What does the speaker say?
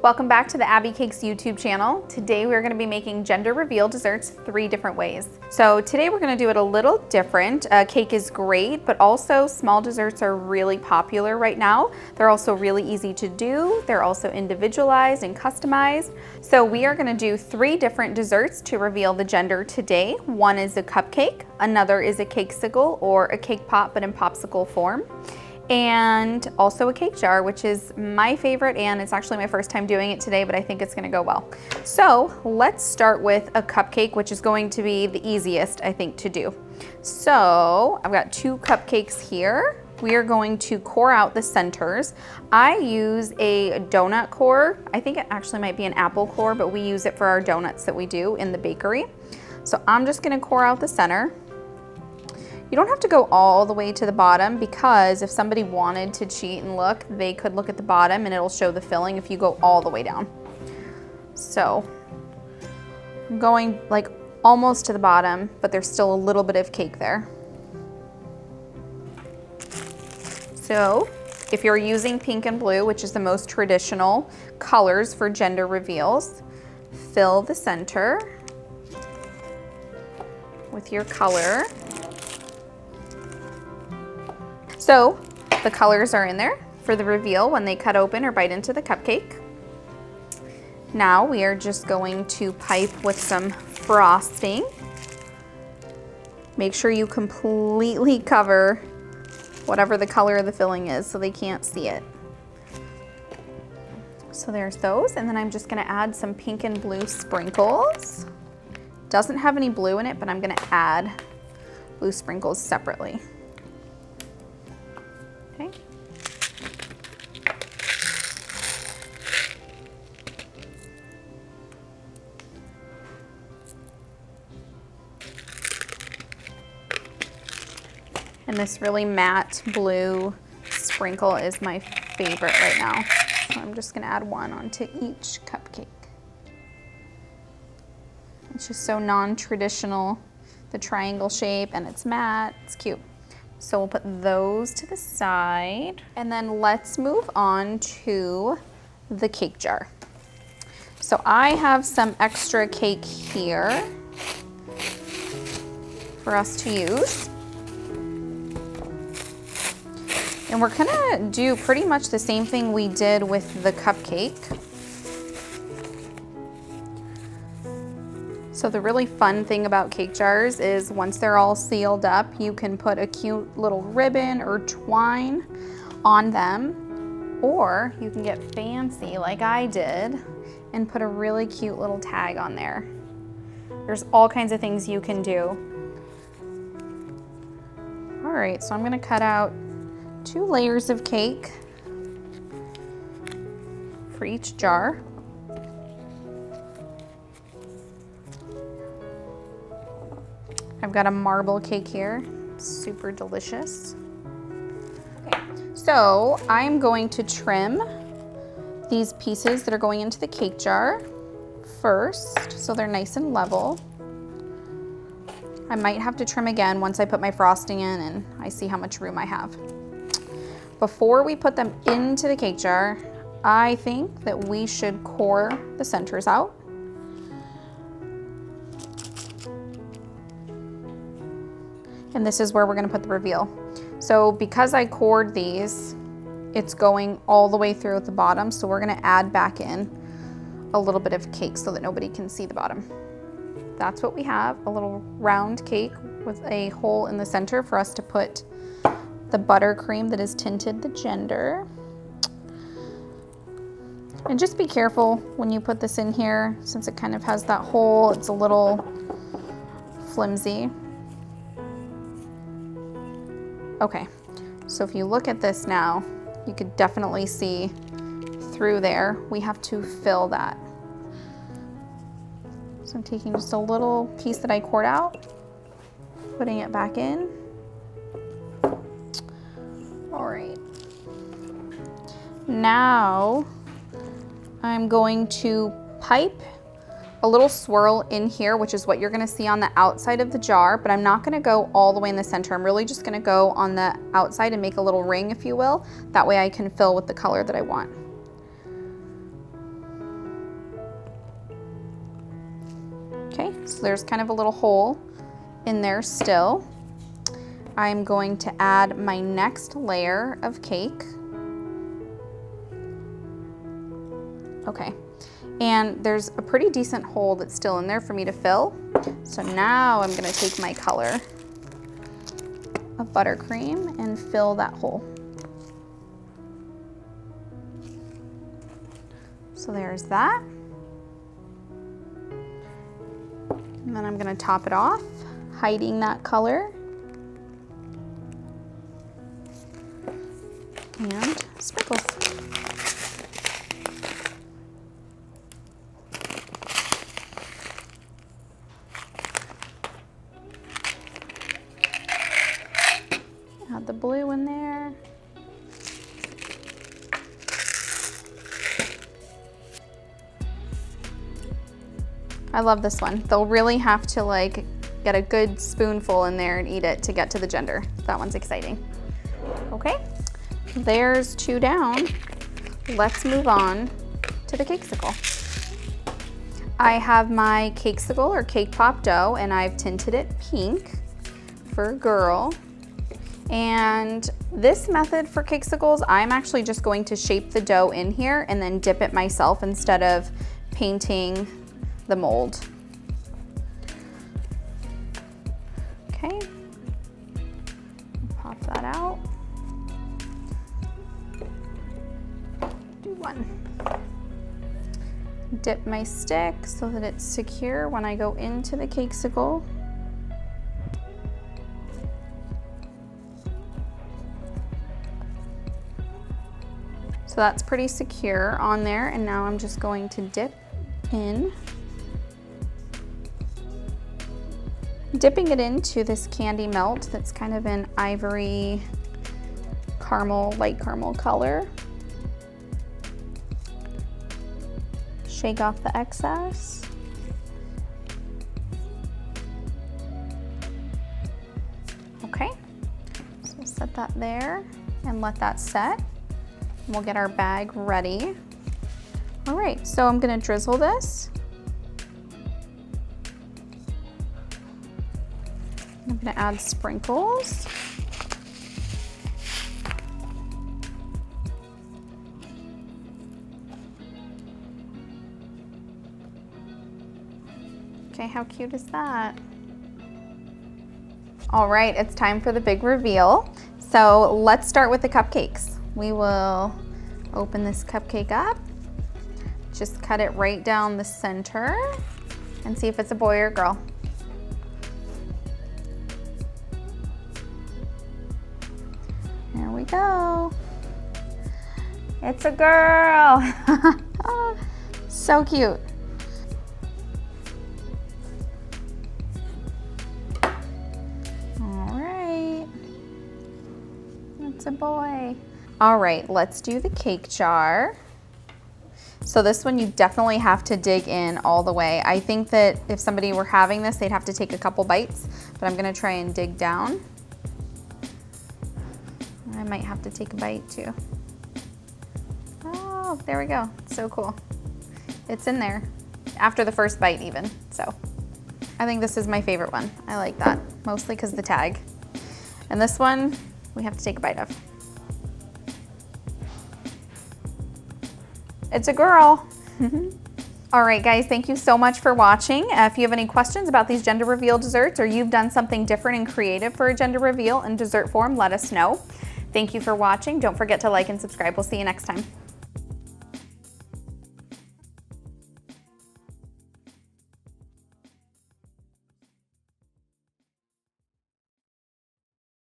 Welcome back to the Abby Cakes YouTube channel. Today we're going to be making gender reveal desserts 3 different ways. So today we're going to do it a little different. Cake is great, but also small desserts are really popular right now. They're also really easy to do. They're also individualized and customized. So we are going to do 3 different desserts to reveal the gender today. One is a cupcake, another is a cakesicle or a cake pop but in popsicle form, and also a cake jar, which is my favorite, and it's actually my first time doing it today, but I think it's gonna go well. So let's start with a cupcake, which is going to be the easiest, I think, to do. So I've got 2 cupcakes here. We are going to core out the centers. I use a donut core. I think it actually might be an apple core, but we use it for our donuts that we do in the bakery. So I'm just gonna core out the center. You don't have to go all the way to the bottom, because if somebody wanted to cheat and look, they could look at the bottom and it'll show the filling if you go all the way down. So I'm going like almost to the bottom, but there's still a little bit of cake there. So if you're using pink and blue, which is the most traditional colors for gender reveals, fill the center with your color. So the colors are in there for the reveal when they cut open or bite into the cupcake. Now we are just going to pipe with some frosting. Make sure you completely cover whatever the color of the filling is so they can't see it. So there's those, and then I'm just gonna add some pink and blue sprinkles. Doesn't have any blue in it, but I'm gonna add blue sprinkles separately. Okay. And this really matte blue sprinkle is my favorite right now. So I'm just gonna add one onto each cupcake. It's just so non-traditional, the triangle shape, and it's matte, it's cute. So we'll put those to the side, and then let's move on to the cake jar. So I have some extra cake here for us to use. And we're gonna do pretty much the same thing we did with the cupcake. So the really fun thing about cake jars is once they're all sealed up, you can put a cute little ribbon or twine on them, or you can get fancy like I did and put a really cute little tag on there. There's all kinds of things you can do. All right, so I'm gonna cut out 2 layers of cake for each jar. I've got a marble cake here, super delicious. Okay, so I'm going to trim these pieces that are going into the cake jar first, so they're nice and level. I might have to trim again once I put my frosting in and I see how much room I have. Before we put them into the cake jar, I think that we should core the centers out. And this is where we're gonna put the reveal. So because I cored these, it's going all the way through at the bottom, so we're gonna add back in a little bit of cake so that nobody can see the bottom. That's what we have, a little round cake with a hole in the center for us to put the buttercream that is tinted the gender. And just be careful when you put this in here, since it kind of has that hole, it's a little flimsy. Okay, so if you look at this now, you could definitely see through there. We have to fill that. So I'm taking just a little piece that I cored out, putting it back in. All right. Now I'm going to pipe a little swirl in here, which is what you're gonna see on the outside of the jar, but I'm not gonna go all the way in the center. I'm really just gonna go on the outside and make a little ring, if you will. That way I can fill with the color that I want. there's kind of a little hole in there still. I'm going to add my next layer of cake. Okay, and there's a pretty decent hole that's still in there for me to fill. So now I'm gonna take my color of buttercream and fill that hole. So there's that. And then I'm gonna top it off, hiding that color. And sprinkles. Add the blue in there. I love this one. They'll really have to like get a good spoonful in there and eat it to get to the gender. That one's exciting. Okay, there's 2 down. Let's move on to the Cakesicle. I have my Cakesicle or cake pop dough and I've tinted it pink for girl. And this method for Cakesicles, I'm actually just going to shape the dough in here and then dip it myself instead of painting the mold. Okay, pop that out. Do one. Dip my stick so that it's secure when I go into the Cakesicle. So that's pretty secure on there, and now I'm just going to dip in. Dipping it into this candy melt that's kind of an ivory caramel, light caramel color. Shake off the excess. Okay, so set that there and let that set. We'll get our bag ready. All right, so I'm gonna drizzle this. I'm gonna add sprinkles. Okay, how cute is that? All right, it's time for the big reveal. So let's start with the cupcakes. We will open this cupcake up, just cut it right down the center and see if it's a boy or a girl. There we go. It's a girl. So cute. All right, it's a boy. All right, let's do the cake jar. So this one you definitely have to dig in all the way. I think that if somebody were having this, they'd have to take a couple bites, but I'm gonna try and dig down. I might have to take a bite too. Oh, there we go, so cool. It's in there, after the first bite even, so. I think this is my favorite one. I like that, mostly because of the tag. And this one, we have to take a bite of. It's a girl. All right, guys, thank you so much for watching. If you have any questions about these gender reveal desserts or you've done something different and creative for a gender reveal in dessert form, let us know. Thank you for watching. Don't forget to like and subscribe. We'll see you next time.